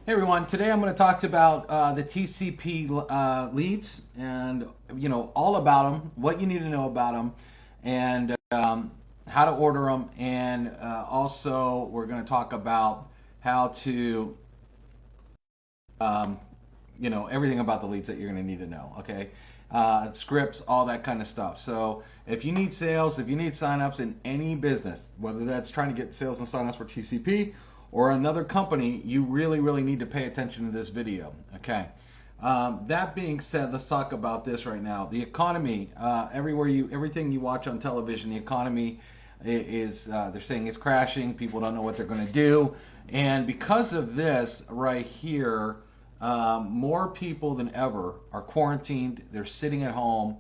Hey everyone, today I'm going to talk about the TCP leads and all about them, what you need to know about them, and how to order them, and also we're going to talk about how to everything about the leads that you're going to need to know. Okay, scripts, all that kind of stuff. So if you need sales, if you need signups in any business, whether that's trying to get sales and signups for TCP or another company, you really need to pay attention to this video. Okay. That being said, let's talk about this right now. The economy, everything you watch on television, the economy is they're saying it's crashing. People don't know what they're going to do, and because of this right here, more people than ever are quarantined. They're sitting at home,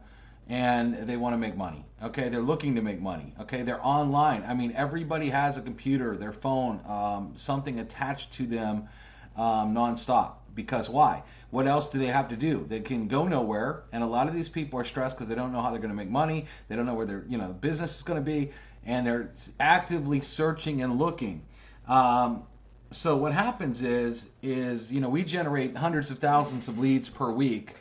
and they want to make money. Okay, they're looking to make money. Okay, they're online. I mean, everybody has a computer, their phone, something attached to them nonstop. Because why? What else do they have to do? They can go nowhere, and a lot of these people are stressed because they don't know how they're going to make money. They don't know where their business is going to be, and they're actively searching and looking. So what happens is we generate hundreds of thousands of leads per week.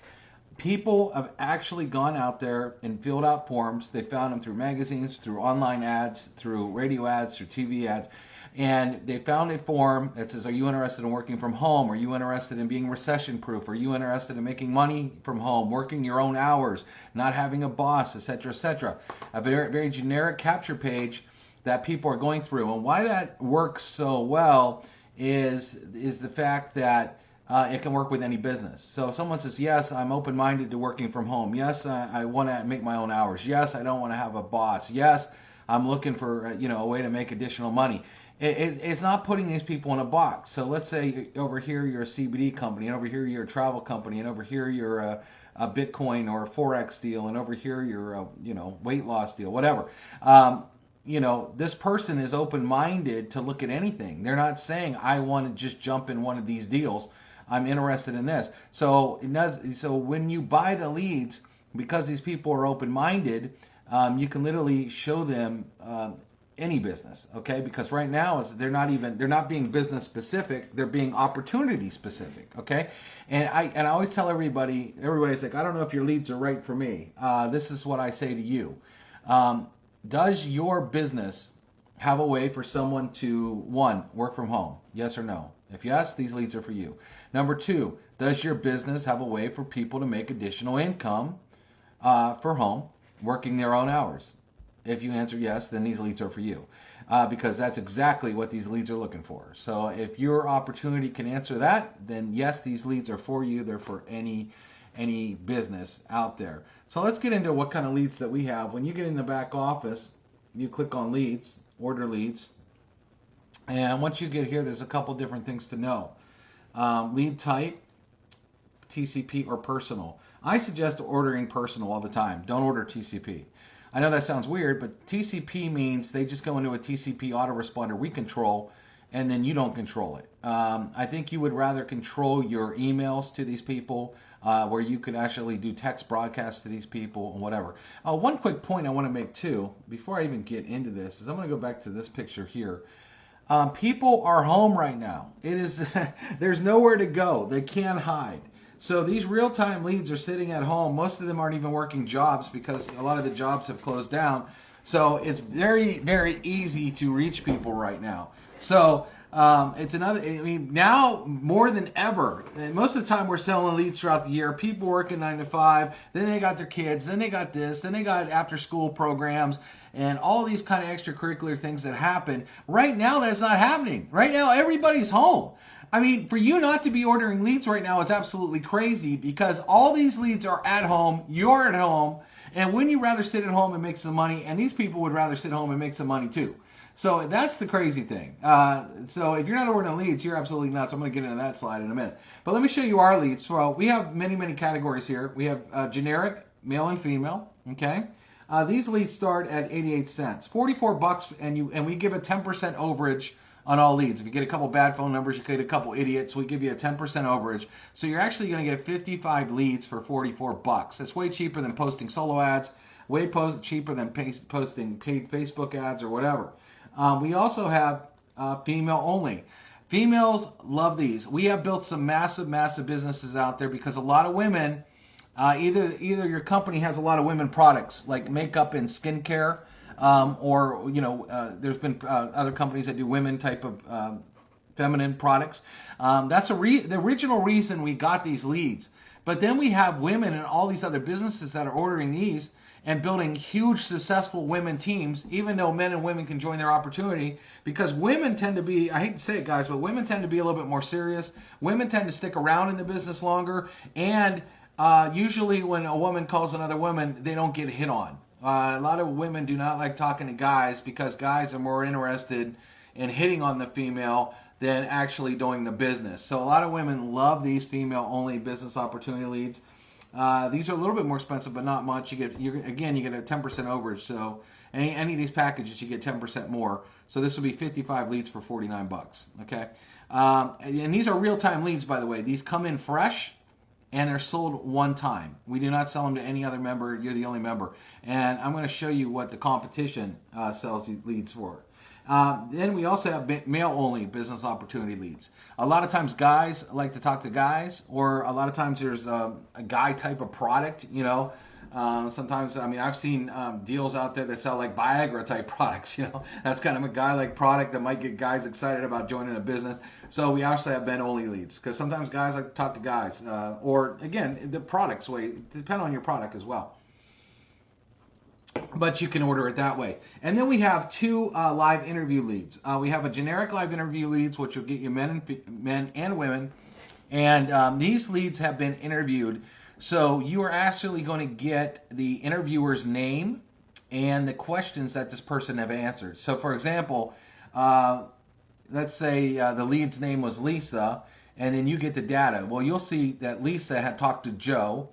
People have actually gone out there and filled out forms. They found them through magazines, through online ads, through radio ads, through TV ads. And they found a form that says, are you interested in working from home? Are you interested in being recession proof? Are you interested in making money from home, working your own hours, not having a boss, etc., etc.? A very generic capture page that people are going through. And why that works so well is the fact that it can work with any business. So if someone says, yes, I'm open-minded to working from home. Yes, I want to make my own hours. Yes, I don't want to have a boss. Yes, I'm looking for a way to make additional money. It's not putting these people in a box. So let's say over here you're a CBD company, and over here you're a travel company, and over here you're a Bitcoin or a Forex deal, and over here you're a weight loss deal, whatever. This person is open-minded to look at anything. They're not saying, I want to just jump in one of these deals. I'm interested in this. So when you buy the leads, because these people are open-minded, you can literally show them any business, okay? Because right now they're not being business specific, they're being opportunity specific, okay? And I always tell everybody's like, I don't know if your leads are right for me. This is what I say to you. Does your business have a way for someone to, one, work from home? Yes or no? If yes, these leads are for you. Number two, does your business have a way for people to make additional income for home, working their own hours? If you answer yes, then these leads are for you, because that's exactly what these leads are looking for. So if your opportunity can answer that, then yes, these leads are for you. They're for any business out there. So let's get into what kind of leads that we have. When you get in the back office, you click on leads, order leads, and once you get here, there's a couple different things to know. Lead type, TCP or personal. I suggest ordering personal all the time. Don't order TCP. I know that sounds weird, but TCP means they just go into a TCP autoresponder we control, and then you don't control it. I think you would rather control your emails to these people, where you could actually do text broadcasts to these people and whatever. One quick point I want to make too, before I even get into this, is I'm going to go back to this picture here. People are home right now. There's nowhere to go. They can't hide. So these real-time leads are sitting at home. Most of them aren't even working jobs because a lot of the jobs have closed down. So it's very easy to reach people right now. So now more than ever, and most of the time we're selling leads throughout the year. People working 9 to 5, then they got their kids, then they got this, then they got after-school programs, and all these kind of extracurricular things that happen. Right now, that's not happening. Right now, everybody's home. I mean, for you not to be ordering leads right now is absolutely crazy, because all these leads are at home, you're at home, and wouldn't you rather sit at home and make some money? And these people would rather sit home and make some money too. So that's the crazy thing. So if you're not ordering leads, you're absolutely nuts. I'm going to get into that slide in a minute. But let me show you our leads. So we have many categories here. We have generic, male and female, okay? These leads start at 88 cents. 44 bucks, and we give a 10% overage on all leads. If you get a couple bad phone numbers, you get a couple idiots, we give you a 10% overage. So you're actually going to get 55 leads for 44 bucks. That's way cheaper than posting solo ads, way cheaper than posting paid Facebook ads or whatever. We also have female only. Females love these. We have built some massive, massive businesses out there because a lot of women, either your company has a lot of women products like makeup and skincare, or there's been other companies that do women type of feminine products. That's the original reason we got these leads. But then we have women and all these other businesses that are ordering these and building huge successful women teams, even though men and women can join their opportunity, because women tend to be, I hate to say it guys, but women tend to be a little bit more serious. Women tend to stick around in the business longer, and usually when a woman calls another woman, they don't get hit on. A lot of women do not like talking to guys because guys are more interested in hitting on the female than actually doing the business. So a lot of women love these female-only business opportunity leads. These are a little bit more expensive, but not much. You get a 10% overage. So any of these packages, you get 10% more. So this would be 55 leads for 49 bucks. Okay, and these are real-time leads, by the way. These come in fresh, and they're sold one time. We do not sell them to any other member. You're the only member. And I'm going to show you what the competition sells these leads for. Then we also have male-only business opportunity leads. A lot of times guys like to talk to guys, or a lot of times there's a guy type of product, sometimes, I've seen deals out there that sell like Viagra type products, That's kind of a guy-like product that might get guys excited about joining a business. So we also have men-only leads, because sometimes guys like to talk to guys, or again, the products way, depend on your product as well. But you can order it that way. And then we have two live interview leads. We have a generic live interview leads, which will get you men and women. And these leads have been interviewed. So you are actually going to get the interviewer's name and the questions that this person have answered. So for example, let's say the lead's name was Lisa, and then you get the data. Well, you'll see that Lisa had talked to Joe,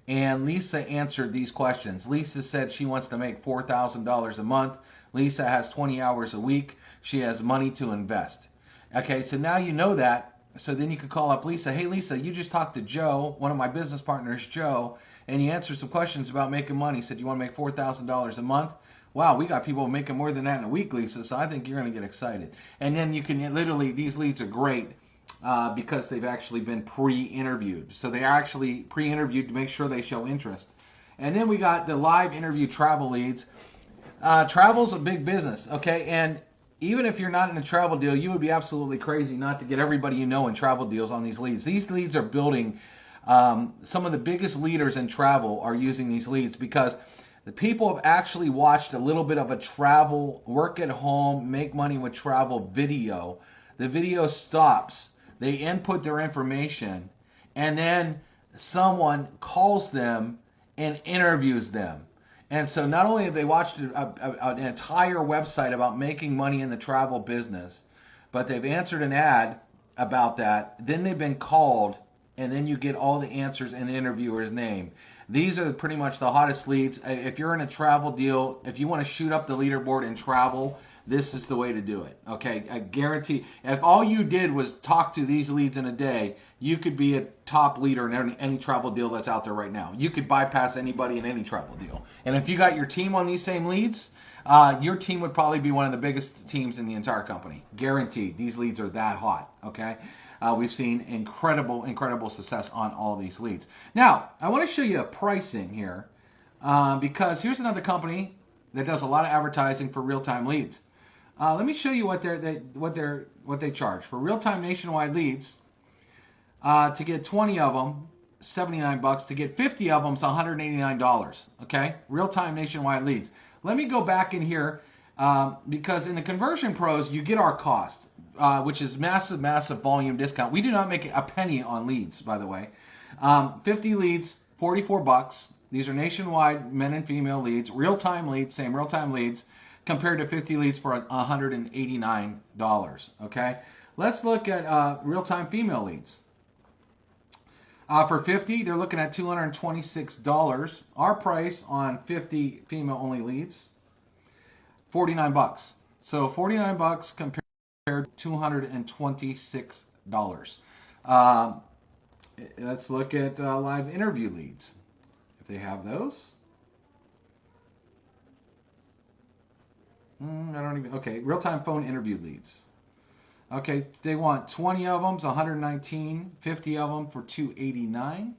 and Lisa answered these questions. Lisa said she wants to make $4,000 a month. Lisa has 20 hours a week. She has money to invest. Okay, so now you know that. So then you could call up Lisa. Hey, Lisa, you just talked to Joe, one of my business partners, Joe, and you answered some questions about making money. He said, you want to make $4,000 a month? Wow, we got people making more than that in a week, Lisa, so I think you're going to get excited. And then you can literally, these leads are great. Because they've actually been pre-interviewed. So they are actually pre-interviewed to make sure they show interest. And then we got the live interview travel leads. Travel's a big business, okay? And even if you're not in a travel deal, you would be absolutely crazy not to get everybody you know in travel deals on these leads. These leads are building, some of the biggest leaders in travel are using these leads because the people have actually watched a little bit of a travel, work at home, make money with travel video. The video stops. They input their information, and then someone calls them and interviews them. And so not only have they watched an entire website about making money in the travel business, but they've answered an ad about that. Then they've been called, and then you get all the answers and the interviewer's name. These are pretty much the hottest leads. If you're in a travel deal, if you want to shoot up the leaderboard in travel, this is the way to do it. Okay, I guarantee if all you did was talk to these leads in a day, you could be a top leader in any travel deal that's out there right now. You could bypass anybody in any travel deal. And if you got your team on these same leads, your team would probably be one of the biggest teams in the entire company. Guaranteed. These leads are that hot. Okay. We've seen incredible success on all these leads. Now, I want to show you a pricing here because here's another company that does a lot of advertising for real-time leads. Let me show you what they charge for real-time nationwide leads. To get 20 of them, $79. To get 50 of them, it's $189. Okay, real-time nationwide leads. Let me go back in here because in the Conversion Pros, you get our cost, which is massive volume discount. We do not make a penny on leads, by the way. 50 leads, $44. These are nationwide men and female leads, real-time leads, same real-time leads, compared to 50 leads for $189. Okay, let's look at real-time female leads. For 50, they're looking at $226. Our price on 50 female-only leads, $49. So $49 compared to $226. Let's look at live interview leads, if they have those. Okay, real-time phone interview leads. Okay, they want 20 of them, it's 119, 50 of them for 289.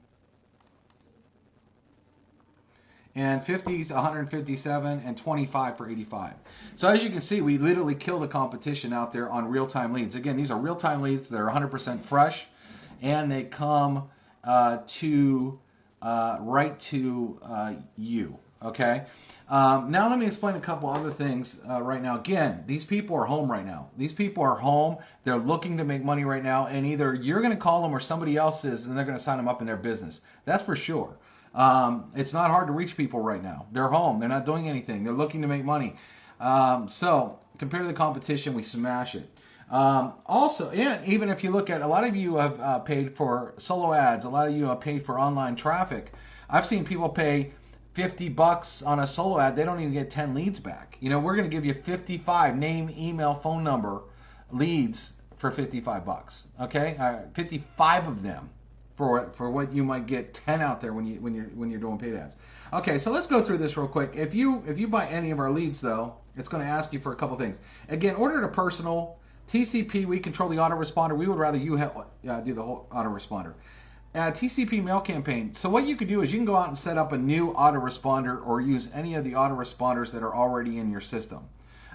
And 50 is 157, and 25 for 85. So as you can see, we literally kill the competition out there on real-time leads. Again, these are real-time leads. They're 100% fresh, and they come right to you. Okay. Now let me explain a couple other things right now. Again, these people are home right now. These people are home. They're looking to make money right now, and either you're going to call them or somebody else is, and they're going to sign them up in their business. That's for sure. It's not hard to reach people right now. They're home. They're not doing anything. They're looking to make money. So compared to the competition, we smash it. Also, and even if you look at, a lot of you have paid for solo ads. A lot of you have paid for online traffic. I've seen people pay $50 on a solo ad. They don't even get 10 leads back. You know, we're going to give you 55 name, email, phone number leads for $55. Okay, 55 of them. For what you might get 10 out there when you're doing paid ads. Okay, so let's go through this real quick. If you buy any of our leads though, it's going to ask you for a couple things. Again, order to personal, TCP, we control the autoresponder. We would rather you do the whole autoresponder. TCP mail campaign. So what you could do is you can go out and set up a new autoresponder or use any of the autoresponders that are already in your system.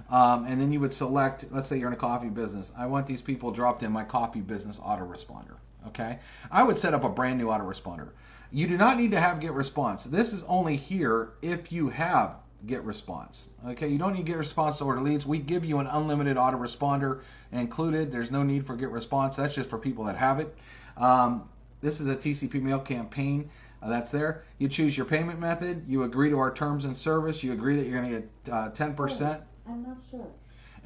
And then you would select, let's say you're in a coffee business. I want these people dropped in my coffee business autoresponder. Okay, I would set up a brand new autoresponder. You do not need to have GetResponse. This is only here if you have GetResponse. Okay, you don't need GetResponse to order leads. We give you an unlimited autoresponder included. There's no need for GetResponse. That's just for people that have it. This is a TCP mail campaign. That's there. You choose your payment method. You agree to our terms and service. You agree that you're going to get 10%. I'm not sure.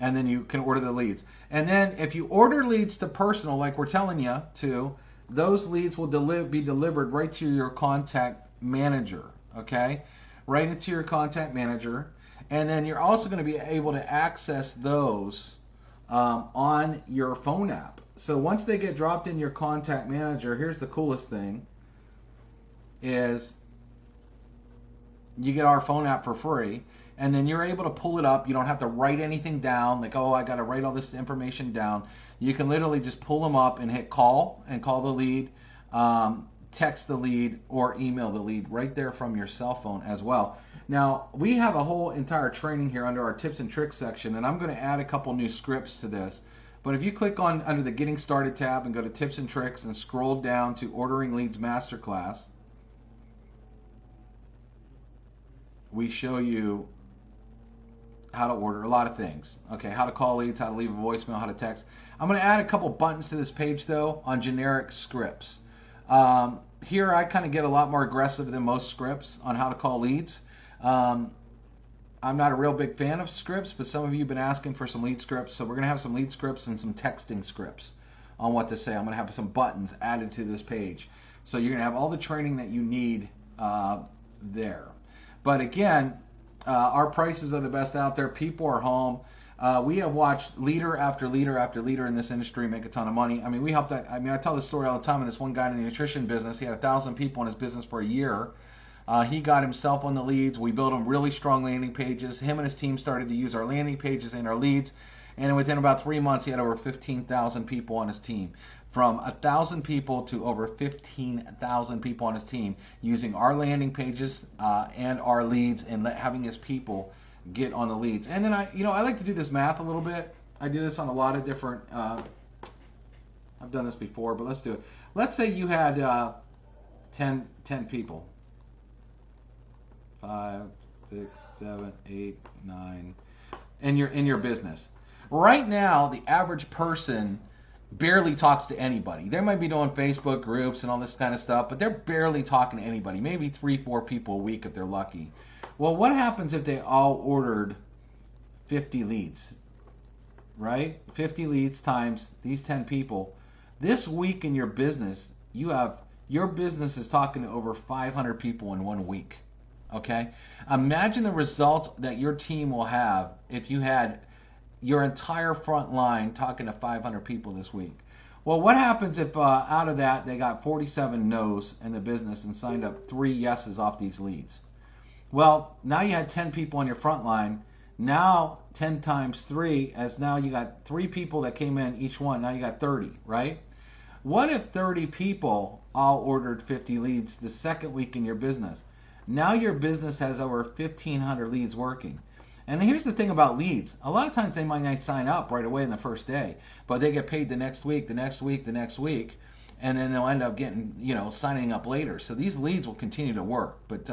And then you can order the leads. And then if you order leads to personal, like we're telling you to, those leads will be delivered right to your contact manager, okay? Right into your contact manager. And then you're also going to be able to access those on your phone app. So once they get dropped in your contact manager, here's the coolest thing, is you get our phone app for free. And then you're able to pull it up. You don't have to write anything down, like, oh, I got to write all this information down. You can literally just pull them up and hit call and call the lead, text the lead, or email the lead right there from your cell phone as well. Now, we have a whole entire training here under our tips and tricks section, and I'm going to add a couple new scripts to this. But if you click on under the Getting Started tab and go to Tips and Tricks and scroll down to Ordering Leads Masterclass, we show you how to order a lot of things. Okay, how to call leads, how to leave a voicemail, how to text. I'm going to add a couple buttons to this page though on generic scripts. Here I kind of get a lot more aggressive than most scripts on how to call leads. I'm not a real big fan of scripts, but some of you have been asking for some lead scripts, so we're going to have some lead scripts and some texting scripts on what to say. I'm going to have some buttons added to this page. So you're going to have all the training that you need there. But again, our prices are the best out there. People are home. We have watched leader after leader after leader in this industry make a ton of money. I mean, we helped. I tell this story all the time. And this one guy in the nutrition business, he had 1,000 people in his business for a year. He got himself on the leads. We built him really strong landing pages. Him and his team started to use our landing pages and our leads. And within about 3 months, he had over 15,000 people on his team. From 1,000 people to over 15,000 people on his team using our landing pages and our leads and having his people get on the leads. And then I like to do this math a little bit. I do this on a lot of different, I've done this before, but let's do it. Let's say you had 10 people. 5, 6, 7, 8, 9, in your business. Right now, the average person barely talks to anybody. They might be doing Facebook groups and all this kind of stuff, but they're barely talking to anybody. Maybe 3-4 people a week if they're lucky. Well, what happens if they all ordered 50 leads? Right? 50 leads times these 10 people. This week in your business, your business is talking to over 500 people in 1 week. Okay? Imagine the results that your team will have if you had your entire front line talking to 500 people this week. Well, what happens if out of that they got 47 no's in the business and signed up 3 yeses off these leads? Well, now you had 10 people on your front line Now 10 times 3, as now you got 3 people that came in each one. Now you got 30, right? What if 30 people all ordered 50 leads the second week in your business? Now your business has over 1,500 leads working. And here's the thing about leads. A lot of times they might not sign up right away in the first day, but they get paid the next week, the next week, the next week, and then they'll end up getting, signing up later. So these leads will continue to work. But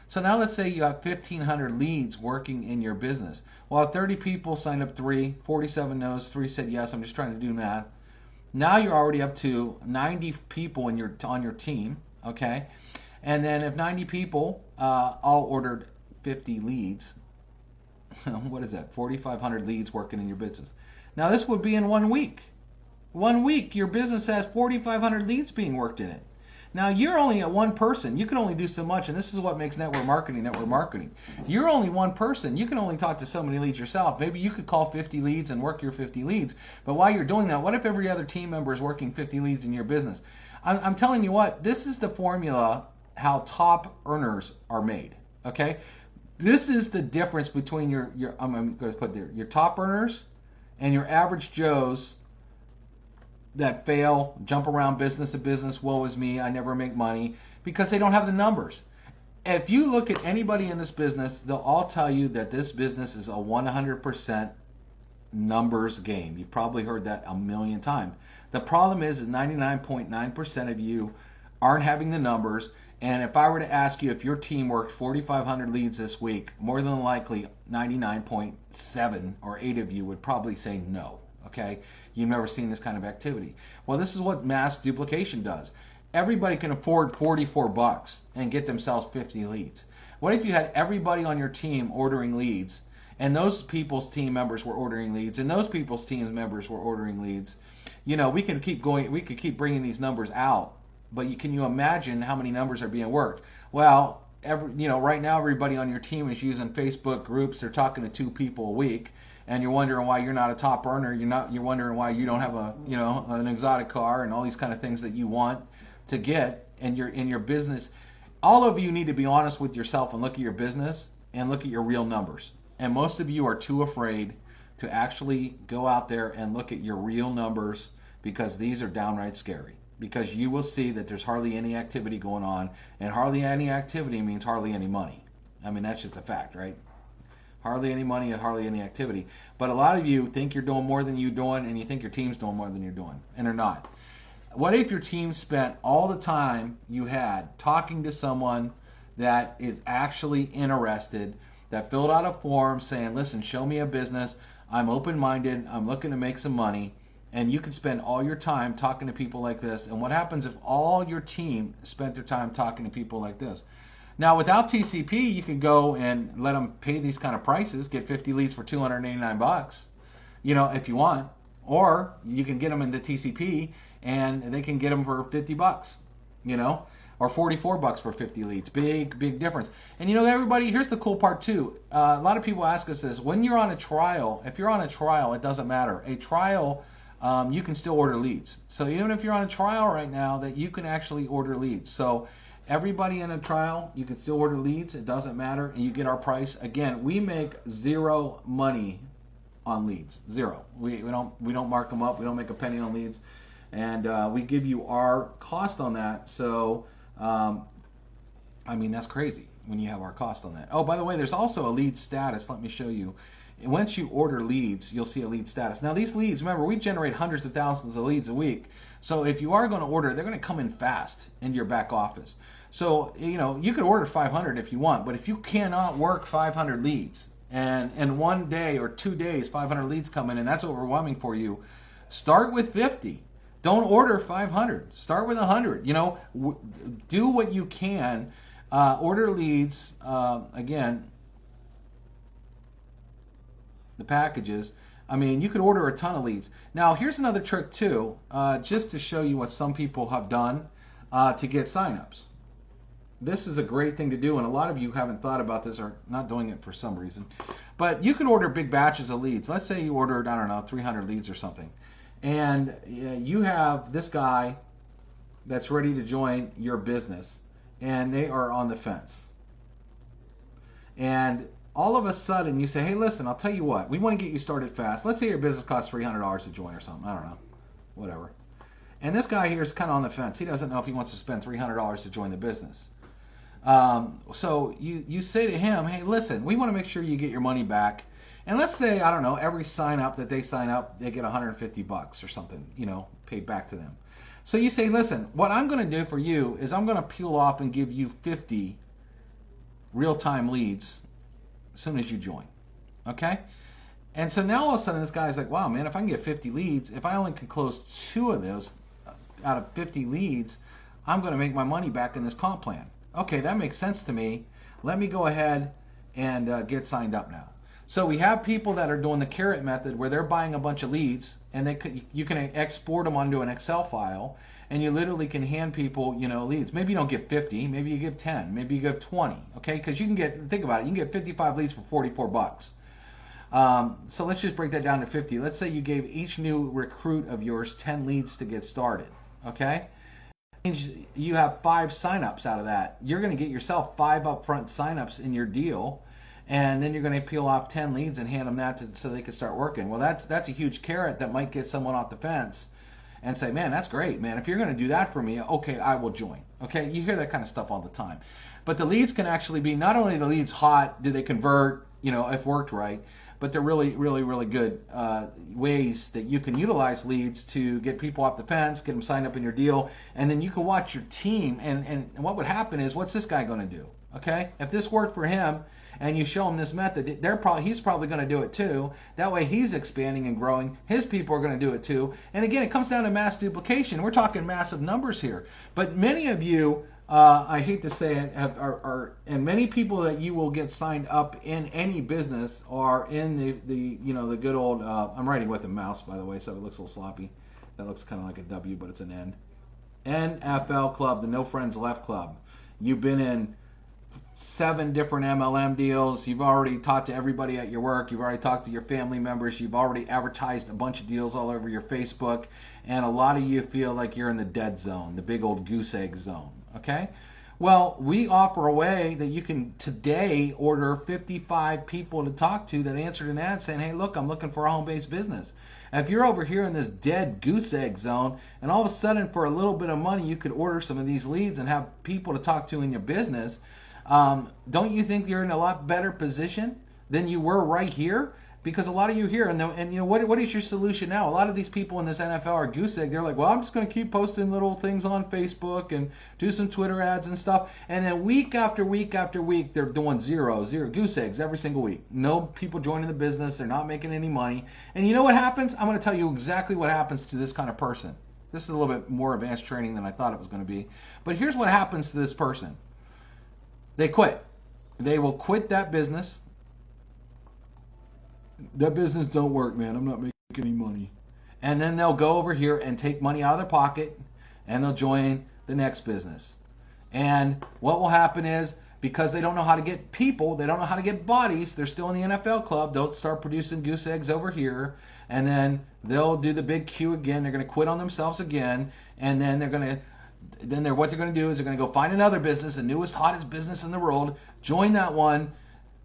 so now let's say you got 1,500 leads working in your business. Well, 30 people signed up 3, 47 no's, 3 said yes. I'm just trying to do math. Now you're already up to 90 people on your team, okay? And then if 90 people all ordered 50 leads, what is that? 4,500 leads working in your business. Now this would be in 1 week. 1 week, your business has 4,500 leads being worked in it. Now you're only at one person. You can only do so much, and this is what makes network marketing. You're only one person. You can only talk to so many leads yourself. Maybe you could call 50 leads and work your 50 leads. But while you're doing that, what if every other team member is working 50 leads in your business? I'm telling you what, this is the formula how top earners are made. Okay, this is the difference between your I'm going to put there your top earners and your average Joes that fail, jump around business to business, woe is me, I never make money, because they don't have the numbers. If you look at anybody in this business, they'll all tell you that this business is a 100% numbers game. You've probably heard that a million times. The problem is 99.9% of you aren't having the numbers, and if I were to ask you if your team worked 4,500 leads this week, more than likely 99.7 or 8 of you would probably say no. Okay, you've never seen this kind of activity. Well, this is what mass duplication does. Everybody can afford $44 and get themselves 50 leads. What if you had everybody on your team ordering leads, and those people's team members were ordering leads, and those people's team members were ordering leads? We can keep going. We could keep bringing these numbers out, but can you imagine how many numbers are being worked? Well, right now everybody on your team is using Facebook groups. They're talking to 2 people a week. And you're wondering why you're not a top earner. You're wondering why you don't have an exotic car and all these kind of things that you want to get in your business. All of you need to be honest with yourself and look at your business and look at your real numbers. And most of you are too afraid to actually go out there and look at your real numbers, because these are downright scary. Because you will see that there's hardly any activity going on, and hardly any activity means hardly any money. I mean, that's just a fact, right? Hardly any money and hardly any activity. But a lot of you think you're doing more than you're doing, and you think your team's doing more than you're doing, and they're not. What if your team spent all the time you had talking to someone that is actually interested, that filled out a form saying, listen, show me a business, I'm open-minded, I'm looking to make some money, and you can spend all your time talking to people like this. And what happens if all your team spent their time talking to people like this? Now, without TCP, you can go and let them pay these kind of prices, get 50 leads for $289, if you want. Or you can get them into TCP, and they can get them for $50, or $44 for 50 leads. Big difference. And everybody, here's the cool part too. A lot of people ask us this: when you're on a trial, if you're on a trial, it doesn't matter. A trial, you can still order leads. So even if you're on a trial right now, that you can actually order leads. So everybody in a trial, you can still order leads. It doesn't matter, and you get our price. Again, we make zero money on leads. Zero. We don't mark them up. We don't make a penny on leads, and we give you our cost on that. So, that's crazy when you have our cost on that. Oh, by the way, there's also a lead status. Let me show you. Once you order leads, you'll see a lead status. Now, these leads, remember, we generate hundreds of thousands of leads a week. So if you are going to order, they're going to come in fast into your back office. So, you could order 500 if you want, but if you cannot work 500 leads, and in 1 day or 2 days, 500 leads come in, and that's overwhelming for you, start with 50. Don't order 500. Start with 100. Do what you can. Order leads, again, the packages. You could order a ton of leads. Now, here's another trick too, just to show you what some people have done to get signups. This is a great thing to do, and a lot of you haven't thought about this or not doing it for some reason. But you could order big batches of leads. Let's say you ordered, 300 leads or something. And you have this guy that's ready to join your business, and they are on the fence. And all of a sudden you say, hey, listen, I'll tell you what, we want to get you started fast. Let's say your business costs $300 to join or something. I don't know, whatever. And this guy here is kind of on the fence. He doesn't know if he wants to spend $300 to join the business. So you say to him, hey, listen, we want to make sure you get your money back. And let's say, I don't know, every sign up that they sign up, they get $150 or something, paid back to them. So you say, listen, what I'm going to do for you is I'm going to peel off and give you 50 real-time leads as soon as you join. Okay? And so now all of a sudden this guy's like, wow, man, if I can get 50 leads, if I only can close 2 of those out of 50 leads, I'm going to make my money back in this comp plan. Okay, that makes sense to me. Let me go ahead and get signed up now. So we have people that are doing the carrot method where they're buying a bunch of leads, and you can export them onto an Excel file, and you literally can hand people, leads. Maybe you don't give 50, maybe you give 10, maybe you give 20, okay? Because you can think about it, you can get 55 leads for $44. So let's just break that down to 50. Let's say you gave each new recruit of yours 10 leads to get started, okay? You have 5 signups out of that. You're going to get yourself 5 upfront signups in your deal, and then you're going to peel off 10 leads and hand them that so they can start working. Well, that's a huge carrot that might get someone off the fence and say, man, that's great, man. If you're going to do that for me, okay, I will join. Okay, you hear that kind of stuff all the time. But the leads can actually be, not only the leads hot, do they convert, if worked right, but they're really, really, really good ways that you can utilize leads to get people off the fence, get them signed up in your deal, and then you can watch your team. And what would happen is, what's this guy going to do? Okay, if this worked for him, and you show him this method, he's probably going to do it too. That way he's expanding and growing. His people are going to do it too. And again, it comes down to mass duplication. We're talking massive numbers here. But many of you, I hate to say it, and many people that you will get signed up in any business are in the good old, I'm writing with a mouse, by the way, so it looks a little sloppy. That looks kind of like a W, but it's an N. NFL Club, the No Friends Left Club. You've been in 7 different MLM deals. You've already talked to everybody at your work. You've already talked to your family members. You've already advertised a bunch of deals all over your Facebook. And a lot of you feel like you're in the dead zone, the big old goose egg zone. Okay? Well, we offer a way that you can today order 55 people to talk to that answered an ad saying, hey, look, I'm looking for a home-based business. And if you're over here in this dead goose egg zone, and all of a sudden for a little bit of money you could order some of these leads and have people to talk to in your business, don't you think you're in a lot better position than you were right here? Because a lot of you here, and what is your solution now? A lot of these people in this NFL are goose egg. They're like, well, I'm just going to keep posting little things on Facebook and do some Twitter ads and stuff. And then week after week after week, they're doing zero goose eggs every single week. No people joining the business. They're not making any money. And you know what happens? I'm going to tell you exactly what happens to this kind of person. This is a little bit more advanced training than I thought it was going to be. But here's what happens to this person. They quit. They will quit that business. That business don't work, man. I'm not making any money. And then they'll go over here and take money out of their pocket, and they'll join the next business. And what will happen is, because they don't know how to get people, they don't know how to get bodies, they're still in the NFL club, they'll start producing goose eggs over here, and then they'll do the big Q again. They're going to quit on themselves again, and then what they're going to do is they're going to go find another business, the newest, hottest business in the world, join that one,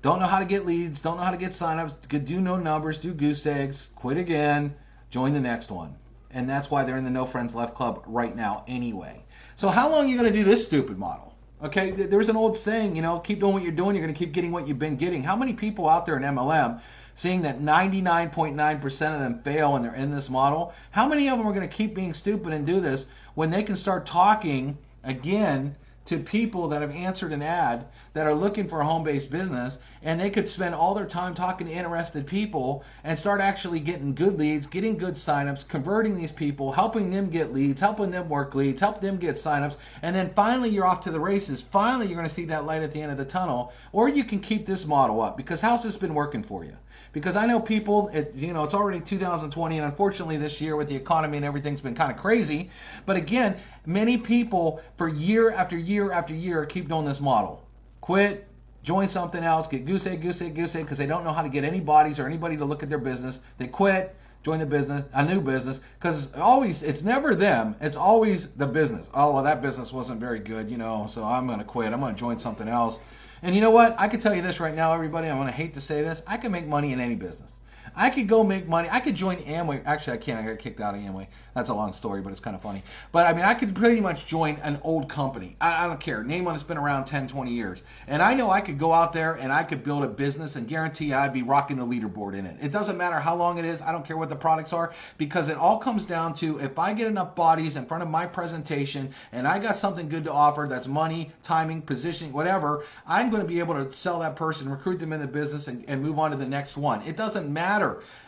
don't know how to get leads, don't know how to get signups, do no numbers, do goose eggs, quit again, join the next one. And that's why they're in the No Friends Left Club right now anyway. So how long are you going to do this stupid model? Okay, there's an old saying, keep doing what you're doing, you're going to keep getting what you've been getting. How many people out there in MLM, seeing that 99.9% of them fail when they're in this model, how many of them are going to keep being stupid and do this when they can start talking again to people that have answered an ad that are looking for a home-based business, and they could spend all their time talking to interested people and start actually getting good leads, getting good signups, converting these people, helping them get leads, helping them work leads, help them get signups, and then finally you're off to the races. Finally you're going to see that light at the end of the tunnel. Or you can keep this model up, because how's this been working for you? Because I know people, it's already 2020, and unfortunately this year with the economy and everything's been kind of crazy. But again, many people for year after year after year keep doing this model. Quit, join something else, get goose egg, because they don't know how to get any bodies or anybody to look at their business. They quit, join the business, a new business, because it's never them, it's always the business. Oh, well, that business wasn't very good, so I'm going to quit, I'm going to join something else. And you know what? I can tell you this right now, everybody. I'm going to hate to say this. I can make money in any business. I could go make money. I could join Amway. Actually, I can't. I got kicked out of Amway. That's a long story, but it's kind of funny. But I mean, I could pretty much join an old company. I don't care. Name one that's been around 10, 20 years. And I know I could go out there and I could build a business and guarantee I'd be rocking the leaderboard in it. It doesn't matter how long it is. I don't care what the products are, because it all comes down to if I get enough bodies in front of my presentation and I got something good to offer, that's money, timing, positioning, whatever, I'm going to be able to sell that person, recruit them in the business, and move on to the next one. It doesn't matter.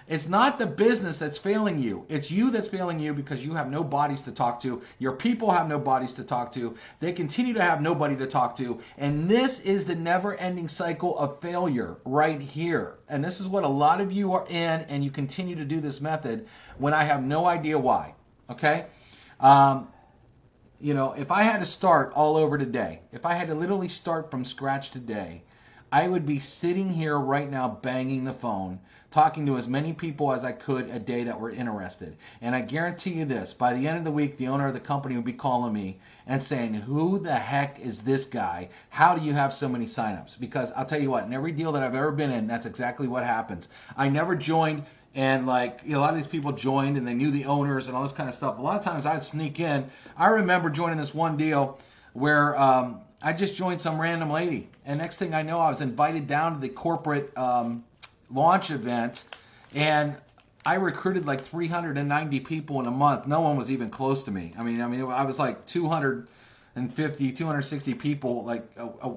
It's not the business that's failing you. It's you that's failing you because you have no bodies to talk to. Your people have no bodies to talk to. They continue to have nobody to talk to. And this is the never-ending cycle of failure right here. And this is what a lot of you are in, and you continue to do this method when I have no idea why. Okay? You know, if I had to start all over today, if I had to literally start from scratch today, I would be sitting here right now banging the phone, talking to as many people as I could a day that were interested. And I guarantee you this, by the end of the week, the owner of the company would be calling me and saying, who the heck is this guy? How do you have so many signups? Because I'll tell you what, in every deal that I've ever been in, that's exactly what happens. I never joined, and like, you know, a lot of these people joined and they knew the owners and all this kind of stuff. A lot of times I'd sneak in. I remember joining this one deal where I just joined some random lady, and next thing I know, I was invited down to the corporate launch event, and I recruited like 390 people in a month. No one was even close to me. I mean, I was like 250, 260 people. Like,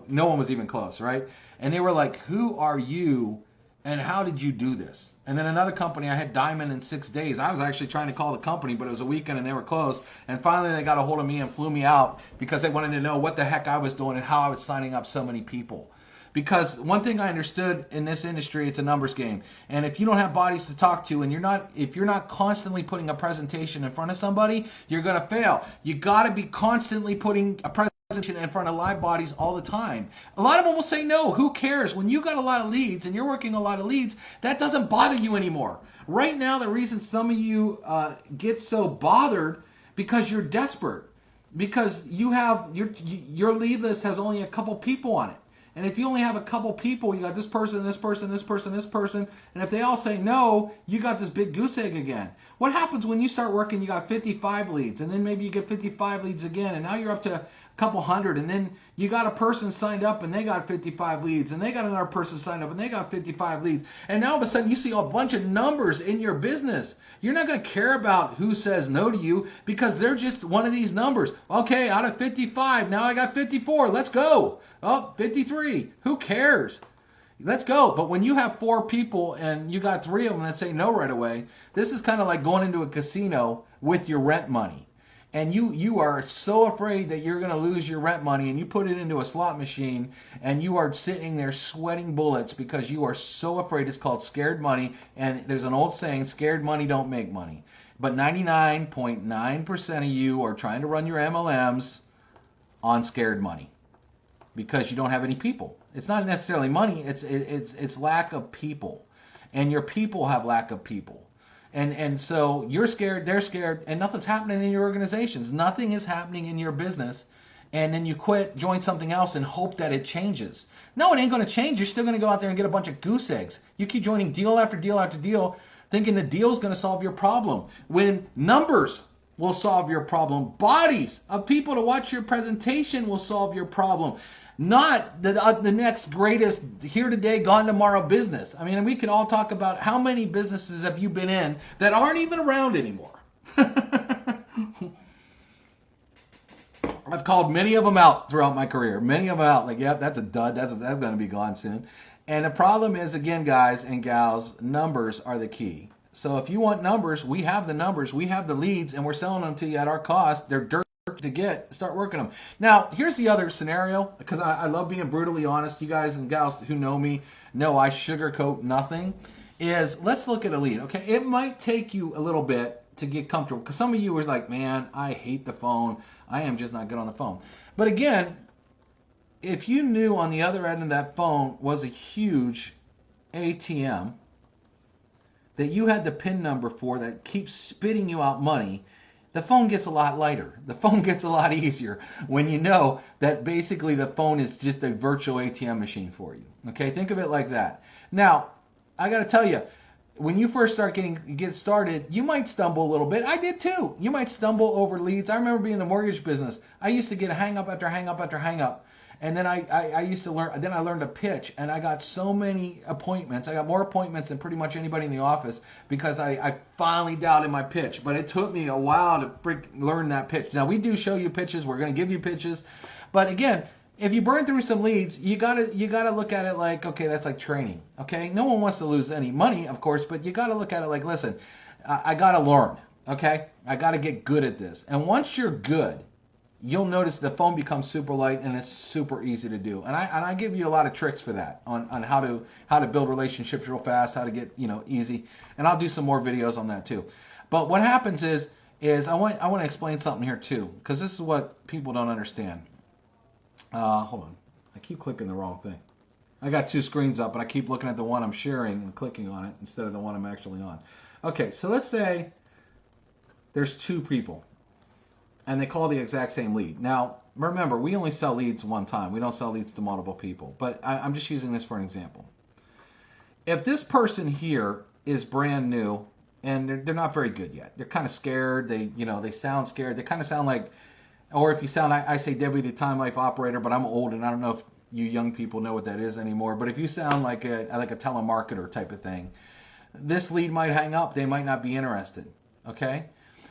no one was even close, right? And they were like, "Who are you? And how did you do this?" And then another company, I had Diamond in 6 days. I was actually trying to call the company, but it was a weekend and they were closed. And finally they got a hold of me and flew me out because they wanted to know what the heck I was doing and how I was signing up so many people. Because one thing I understood in this industry, it's a numbers game. And if you don't have bodies to talk to, and if you're not constantly putting a presentation in front of somebody, you're going to fail. You got to be constantly putting a presentation in front of live bodies all the time. A lot of them will say no. Who cares? When you got a lot of leads and you're working a lot of leads, that doesn't bother you anymore. Right now, the reason some of you get so bothered because you're desperate, because you have your lead list has only a couple people on it. And if you only have a couple people, you got this person, this person, this person, this person, and if they all say no, you got this big goose egg again. What happens when you start working, you got 55 leads, and then maybe you get 55 leads again, and now you're up to a couple hundred, and then you got a person signed up, and they got 55 leads, and they got another person signed up, and they got 55 leads, and now all of a sudden you see a bunch of numbers in your business. You're not going to care about who says no to you because they're just one of these numbers. Okay, out of 55, now I got 54. Let's go. Oh, 53. Who cares? Let's go. But when you have 4 people and you got 3 of them that say no right away, this is kind of like going into a casino with your rent money. And you are so afraid that you're going to lose your rent money, and you put it into a slot machine, and you are sitting there sweating bullets because you are so afraid. It's called scared money, and there's an old saying, scared money don't make money. But 99.9% of you are trying to run your MLMs on scared money because you don't have any people. It's not necessarily money, it's lack of people. And your people have lack of people. And so you're scared, they're scared, and nothing's happening in your organizations. Nothing is happening in your business. And then you quit, join something else, and hope that it changes. No, it ain't going to change. You're still going to go out there and get a bunch of goose eggs. You keep joining deal after deal after deal, thinking the deal's going to solve your problem. When numbers will solve your problem. Bodies of people to watch your presentation will solve your problem. Not the next greatest here today, gone tomorrow business. I mean, we can all talk about how many businesses have you been in that aren't even around anymore. I've called many of them out throughout my career. Many of them out. Like, yep, that's a dud. That's going to be gone soon. And the problem is, again, guys and gals, numbers are the key. So if you want numbers, we have the numbers. We have the leads, and we're selling them to you at our cost. They're dirt to get. Start working them. Now, here's the other scenario, because I love being brutally honest. You guys and gals who know me know I sugarcoat nothing. Is let's look at a lead. Okay, it might take you a little bit to get comfortable, because some of you are like, man, I hate the phone. I am just not good on the phone. But again, if you knew on the other end of that phone was a huge ATM that you had the PIN number for that keeps spitting you out money, the phone gets a lot lighter. The phone gets a lot easier when you know that basically the phone is just a virtual ATM machine for you. Okay, think of it like that. Now, I got to tell you, when you first get started, you might stumble a little bit. I did too. You might stumble over leads. I remember being in the mortgage business. I used to get hang up after hang up after hang up. And then I used to learn, then I learned to pitch, and I got so many appointments. I got more appointments than pretty much anybody in the office because I finally dialed in my pitch. But it took me a while to learn that pitch. Now, we do show you pitches. We're going to give you pitches. But again, if you burn through some leads, you gotta look at it like, okay, that's like training. Okay, no one wants to lose any money, of course, but you gotta look at it like, listen, I gotta learn. Okay, I gotta get good at this. And once you're good, you'll notice the phone becomes super light and it's super easy to do. And I give you a lot of tricks for that on how to build relationships real fast, how to get easy. And I'll do some more videos on that too. But what happens is I want to explain something here too, because this is what people don't understand. Hold on, I keep clicking the wrong thing. I got two screens up, and I keep looking at the one I'm sharing and clicking on it instead of the one I'm actually on. Okay, so let's say there's two people, and they call the exact same lead. Now, remember, we only sell leads one time. We don't sell leads to multiple people, but I'm just using this for an example. If this person here is brand new, and they're not very good yet, they're kind of scared, they sound scared, they kind of sound like, or if you sound, I say deputy time life operator, but I'm old and I don't know if you young people know what that is anymore. But if you sound like a telemarketer type of thing, this lead might hang up. They might not be interested. Okay,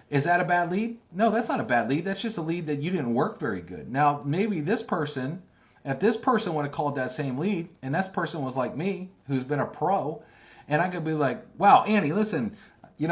is that a bad lead? No, that's not a bad lead. That's just a lead that you didn't work very good. Now maybe this person, if this person would have called that same lead, and this person was like me, who's been a pro, and I could be like, wow, Annie, listen. You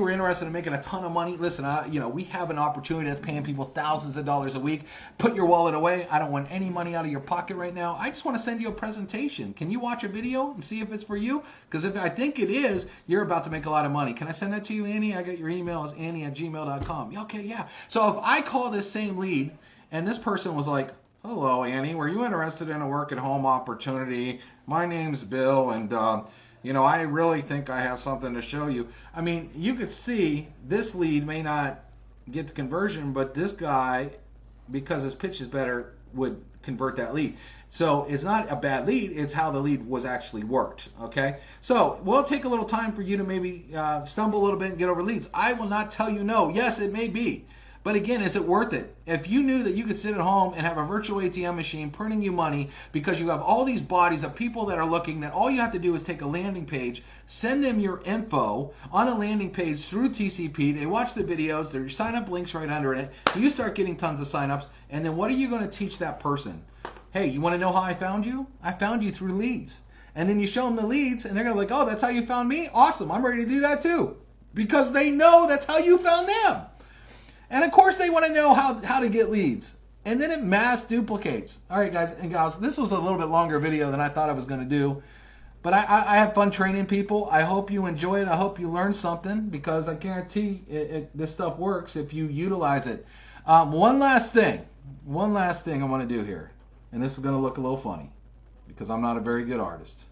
were interested in making a ton of money. Listen, we have an opportunity that's paying people thousands of dollars a week. Put your wallet away. I don't want any money out of your pocket right now. I just want to send you a presentation. Can you watch a video and see if it's for you? Because if I think it is, you're about to make a lot of money. Can I send that to you, Annie? I got your email. It's annie@gmail.com. Okay, yeah. So if I call this same lead and this person was like, hello, Annie, were you interested in a work-at-home opportunity? My name's Bill, and I really think I have something to show you. I mean, you could see this lead may not get the conversion, but this guy, because his pitch is better, would convert that lead. So it's not a bad lead, it's how the lead was actually worked, okay? So we'll take a little time for you to maybe stumble a little bit and get over leads. I will not tell you no. Yes, it may be. But again, is it worth it? If you knew that you could sit at home and have a virtual ATM machine printing you money because you have all these bodies of people that are looking, that all you have to do is take a landing page, send them your info on a landing page through TCP, they watch the videos, there's sign-up links right under it, you start getting tons of sign-ups, and then what are you going to teach that person? Hey, you want to know how I found you? I found you through leads. And then you show them the leads, and they're going to be like, oh, that's how you found me? Awesome, I'm ready to do that too. Because they know that's how you found them. And of course they want to know how to get leads. And then it mass duplicates. All right, guys and gals, this was a little bit longer video than I thought I was going to do. But I have fun training people. I hope you enjoy it. I hope you learn something, because I guarantee this stuff works if you utilize it. One last thing I want to do here. And this is going to look a little funny because I'm not a very good artist.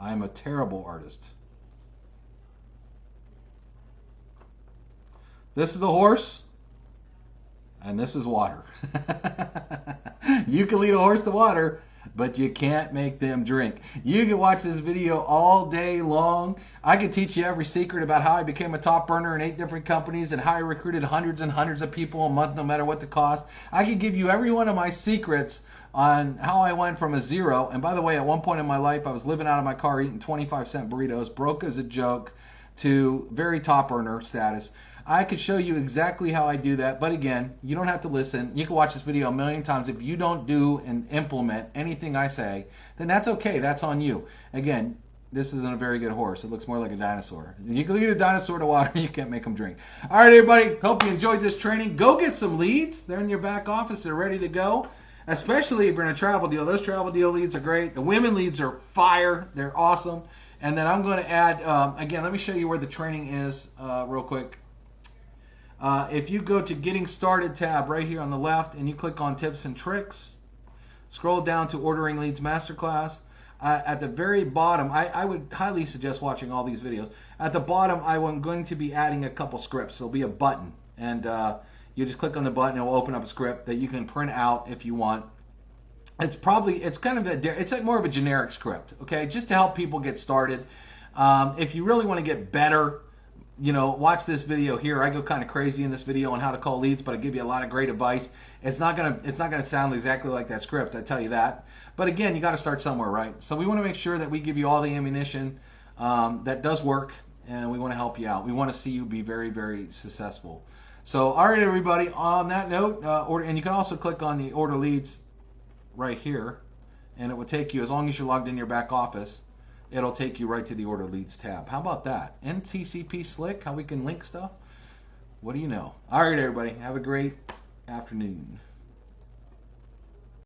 I am a terrible artist. This is a horse, and this is water. You can lead a horse to water, but you can't make them drink. You can watch this video all day long. I can teach you every secret about how I became a top earner in 8 different companies and how I recruited hundreds and hundreds of people a month, no matter what the cost. I can give you every one of my secrets on how I went from a zero. And by the way, at one point in my life, I was living out of my car eating 25-cent burritos, broke as a joke, to very top earner status. I could show you exactly how I do that, but again, you don't have to listen. You can watch this video a million times. If you don't do and implement anything I say, then that's okay. That's on you. Again, this isn't a very good horse. It looks more like a dinosaur. You can lead a dinosaur to water. You can't make them drink. All right, everybody. Hope you enjoyed this training. Go get some leads. They're in your back office. They're ready to go, especially if you're in a travel deal. Those travel deal leads are great. The women leads are fire. They're awesome. And then I'm going to add, again, let me show you where the training is real quick. If you go to Getting Started tab right here on the left and you click on Tips and Tricks, scroll down to Ordering Leads Masterclass, at the very bottom, I would highly suggest watching all these videos. At the bottom, I'm going to be adding a couple scripts. There'll be a button, and you just click on the button, and it will open up a script that you can print out if you want. It's kind of it's like more of a generic script, okay, just to help people get started. If you really want to get better, watch this video here. I go kind of crazy in this video on how to call leads, but I give you a lot of great advice. It's not gonna sound exactly like that script, I tell you that. But again, you got to start somewhere, right? So we want to make sure that we give you all the ammunition that does work, and we want to help you out. We want to see you be very, very successful. So, all right, everybody. On that note, and you can also click on the order leads right here, and it will take you, as long as you're logged in your back office, it'll take you right to the order leads tab. How about that? And TCP Slick, how we can link stuff. What do you know? All right, everybody. Have a great afternoon.